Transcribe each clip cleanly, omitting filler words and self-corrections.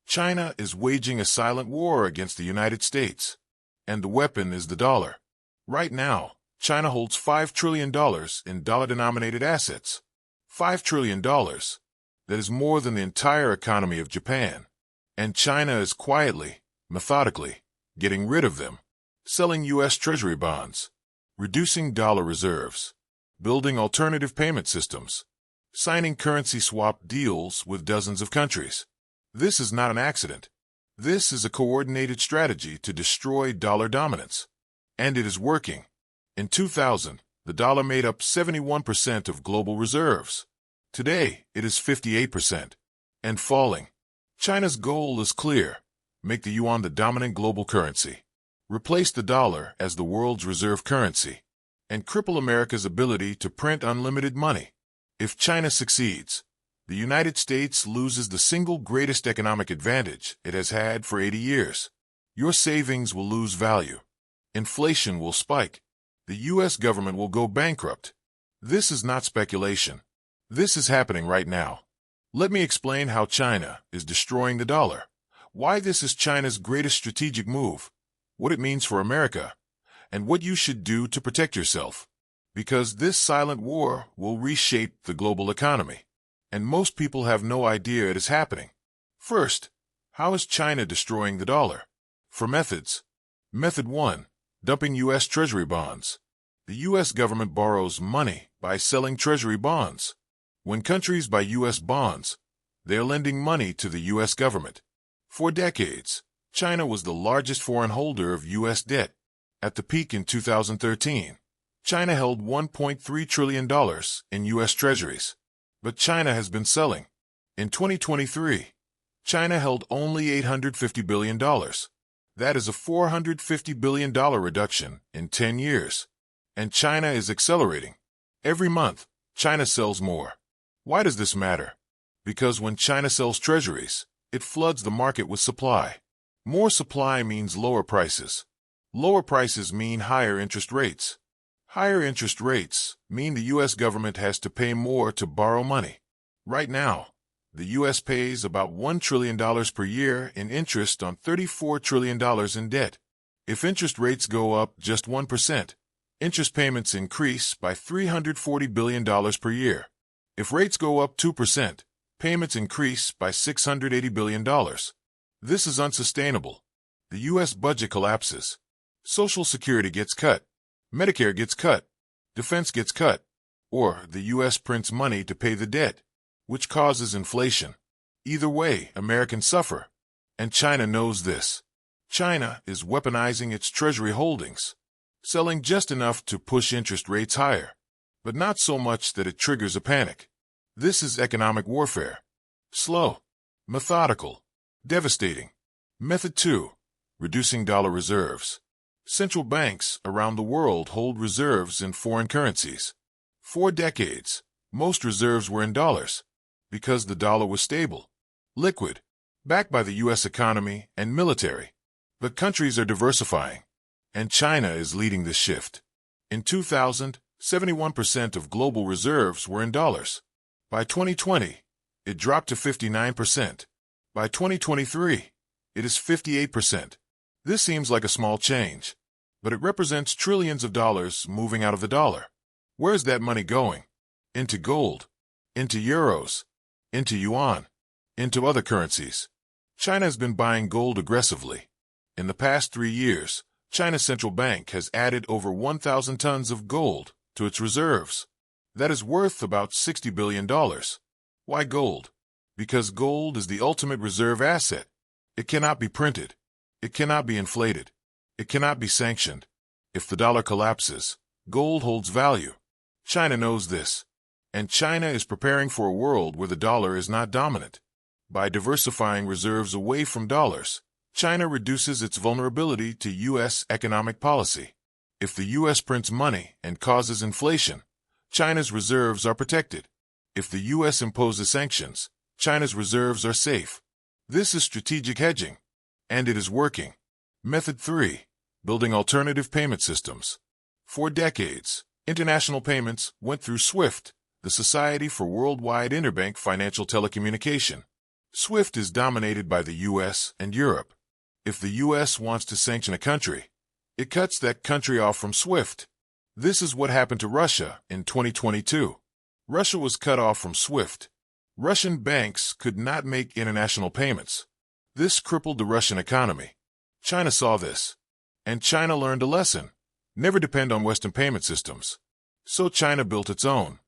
China is waging a silent war against the United States, and the weapon is the dollar. Right now, China holds $5 trillion in dollar-denominated assets. $5 trillion. That is more than the entire economy of Japan. And China is quietly, methodically, getting rid of them, selling U.S. Treasury bonds, reducing dollar reserves, building alternative payment systems, signing currency swap deals with dozens of countries. This is not an accident. This is a coordinated strategy to destroy dollar dominance. And it is working. In 2000, the dollar made up 71% of global reserves. Today, it is 58%, and falling. China's goal is clear. Make the yuan the dominant global currency. Replace the dollar as the world's reserve currency, and cripple America's ability to print unlimited money. If China succeeds, the United States loses the single greatest economic advantage it has had for 80 years. Your savings will lose value. Inflation will spike. The U.S. government will go bankrupt. This is not speculation. This is happening right now. Let me explain how China is destroying the dollar, why this is China's greatest strategic move, what it means for America, and what you should do to protect yourself. Because this silent war will reshape the global economy, and most people have no idea it is happening. First, how is China destroying the dollar? For methods. Method 1. Dumping U.S. Treasury bonds. The U.S. government borrows money by selling Treasury bonds. When countries buy U.S. bonds, they are lending money to the U.S. government. For decades, China was the largest foreign holder of U.S. debt. At the peak in 2013, China held $1.3 trillion in U.S. treasuries. But China has been selling. In 2023, China held only $850 billion. That is a $450 billion reduction in 10 years. And China is accelerating. Every month, China sells more. Why does this matter? Because when China sells treasuries, it floods the market with supply. More supply means lower prices. Lower prices mean higher interest rates. Higher interest rates mean the U.S. government has to pay more to borrow money. Right now, the U.S. pays about $1 trillion per year in interest on $34 trillion in debt. If interest rates go up just 1%, interest payments increase by $340 billion per year. If rates go up 2%, payments increase by $680 billion. This is unsustainable. The U.S. budget collapses. Social Security gets cut. Medicare gets cut. Defense gets cut. Or the U.S. prints money to pay the debt, which causes inflation. Either way, Americans suffer. And China knows this. China is weaponizing its treasury holdings, selling just enough to push interest rates higher, but not so much that it triggers a panic. This is economic warfare. Slow, methodical, devastating. Method 2. Reducing dollar reserves. Central banks around the world hold reserves in foreign currencies. For decades, most reserves were in dollars, because the dollar was stable, liquid, backed by the U.S. economy and military. But countries are diversifying, and China is leading this shift. In 2000, 71% of global reserves were in dollars. By 2020, it dropped to 59%. By 2023, it is 58%. This seems like a small change, but it represents trillions of dollars moving out of the dollar. Where is that money going? Into gold, into euros, into yuan, into other currencies. China has been buying gold aggressively. In the past 3 years, China's central bank has added over 1,000 tons of gold to its reserves. That is worth about $60 billion. Why gold? Because gold is the ultimate reserve asset. It cannot be printed. It cannot be inflated. It cannot be sanctioned. If the dollar collapses, gold holds value. China knows this. And China is preparing for a world where the dollar is not dominant. By diversifying reserves away from dollars, China reduces its vulnerability to U.S. economic policy. If the U.S. prints money and causes inflation, China's reserves are protected. If the U.S. imposes sanctions, China's reserves are safe. This is strategic hedging. And it is working. Method 3. Building alternative payment systems. For decades, international payments went through SWIFT, the Society for Worldwide Interbank Financial Telecommunication. SWIFT is dominated by the US and Europe. If the US wants to sanction a country, it cuts that country off from SWIFT. This is what happened to Russia in 2022. Russia was cut off from SWIFT. Russian banks could not make international payments. This crippled the Russian economy. China saw this, and China learned a lesson. Never depend on Western payment systems. So China built its own.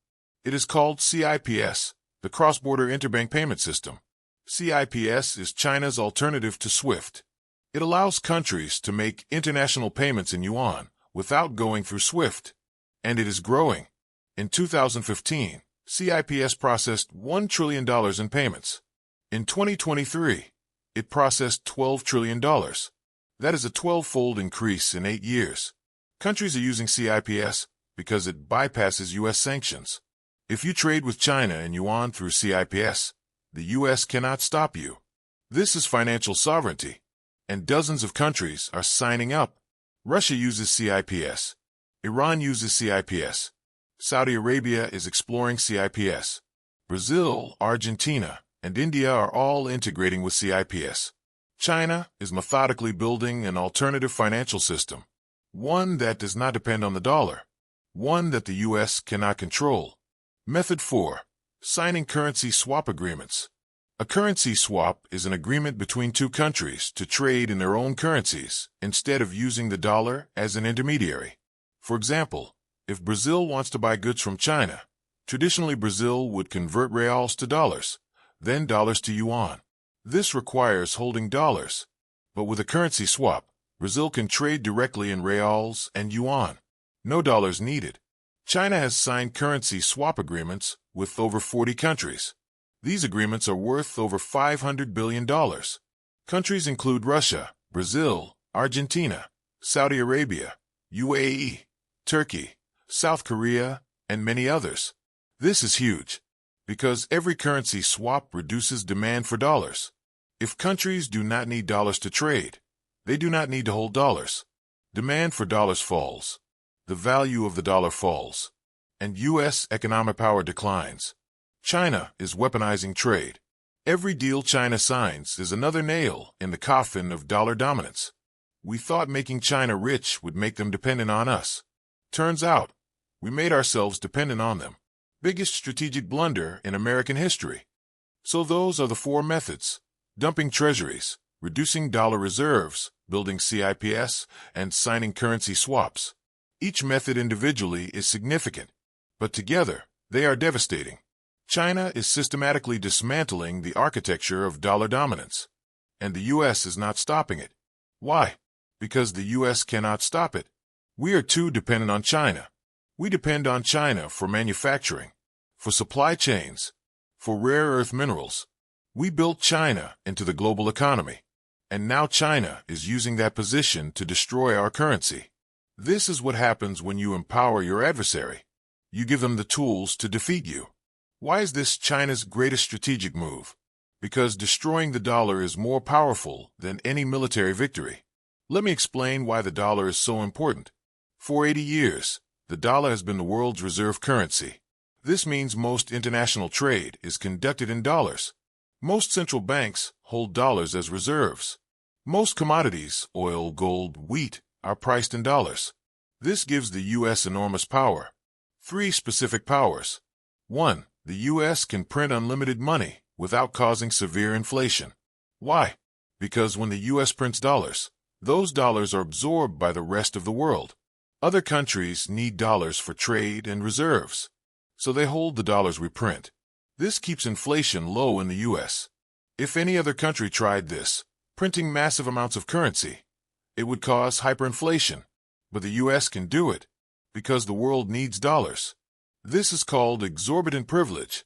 It is called CIPS, the Cross-Border Interbank Payment System. CIPS is China's alternative to SWIFT. It allows countries to make international payments in yuan without going through SWIFT. And it is growing. In 2015, CIPS processed $1 trillion in payments. In 2023, it processed $12 trillion. That is a 12-fold increase in 8 years. Countries are using CIPS because it bypasses U.S. sanctions. If you trade with China in yuan through CIPS, the U.S. cannot stop you. This is financial sovereignty, and dozens of countries are signing up. Russia uses CIPS. Iran uses CIPS. Saudi Arabia is exploring CIPS. Brazil, Argentina, and India are all integrating with CIPS. China is methodically building an alternative financial system, one that does not depend on the dollar, one that the U.S. cannot control. Method 4. Signing currency swap agreements. A currency swap is an agreement between two countries to trade in their own currencies instead of using the dollar as an intermediary. For example, if Brazil wants to buy goods from China, traditionally Brazil would convert reals to dollars, then dollars to yuan. This requires holding dollars. But with a currency swap, Brazil can trade directly in reals and yuan. No dollars needed. China has signed currency swap agreements with over 40 countries. These agreements are worth over $500 billion. Countries include Russia, Brazil, Argentina, Saudi Arabia, UAE, Turkey, South Korea, and many others. This is huge, because every currency swap reduces demand for dollars. If countries do not need dollars to trade, they do not need to hold dollars. Demand for dollars falls. The value of the dollar falls. And U.S. economic power declines. China is weaponizing trade. Every deal China signs is another nail in the coffin of dollar dominance. We thought making China rich would make them dependent on us. Turns out, we made ourselves dependent on them. Biggest strategic blunder in American history. So those are the 4 methods: dumping treasuries, reducing dollar reserves, building CIPS, and signing currency swaps. Each method individually is significant, but together they are devastating. China is systematically dismantling the architecture of dollar dominance, and the U.S. is not stopping it. Why? Because the U.S. cannot stop it. We are too dependent on China. We depend on China for manufacturing, for supply chains, for rare earth minerals. We built China into the global economy, and now China is using that position to destroy our currency. This is what happens when you empower your adversary. You give them the tools to defeat you. Why is this China's greatest strategic move? Because destroying the dollar is more powerful than any military victory. Let me explain why the dollar is so important. For 80 years, the dollar has been the world's reserve currency. This means most international trade is conducted in dollars. Most central banks hold dollars as reserves. Most commodities, oil, gold, wheat, are priced in dollars. This gives the U.S. enormous power. 3 specific powers. 1. The U.S. can print unlimited money without causing severe inflation. Why? Because when the U.S. prints dollars, those dollars are absorbed by the rest of the world. Other countries need dollars for trade and reserves, so they hold the dollars we print. This keeps inflation low in the U.S. If any other country tried this, printing massive amounts of currency, it would cause hyperinflation. But the U.S. can do it because the world needs dollars. This is called exorbitant privilege,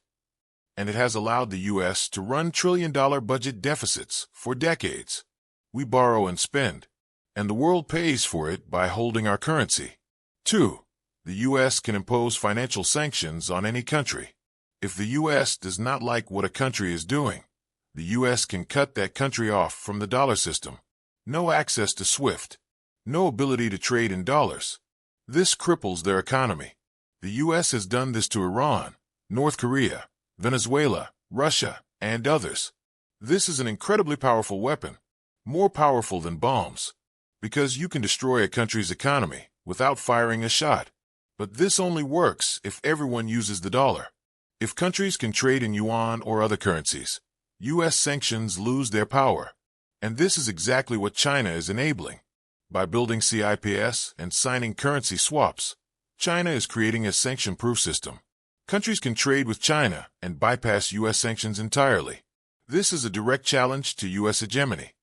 and it has allowed the U.S. to run trillion-dollar budget deficits for decades. We borrow and spend, and the world pays for it by holding our currency. 2. The U.S. can impose financial sanctions on any country. If the U.S. does not like what a country is doing, the U.S. can cut that country off from the dollar system. No access to SWIFT. No ability to trade in dollars. This cripples their economy. The U.S. has done this to Iran, North Korea, Venezuela, Russia, and others. This is an incredibly powerful weapon, more powerful than bombs, because you can destroy a country's economy without firing a shot. But this only works if everyone uses the dollar. If countries can trade in yuan or other currencies, U.S. sanctions lose their power. And this is exactly what China is enabling. By building CIPS and signing currency swaps, China is creating a sanction-proof system. Countries can trade with China and bypass U.S. sanctions entirely. This is a direct challenge to U.S. hegemony.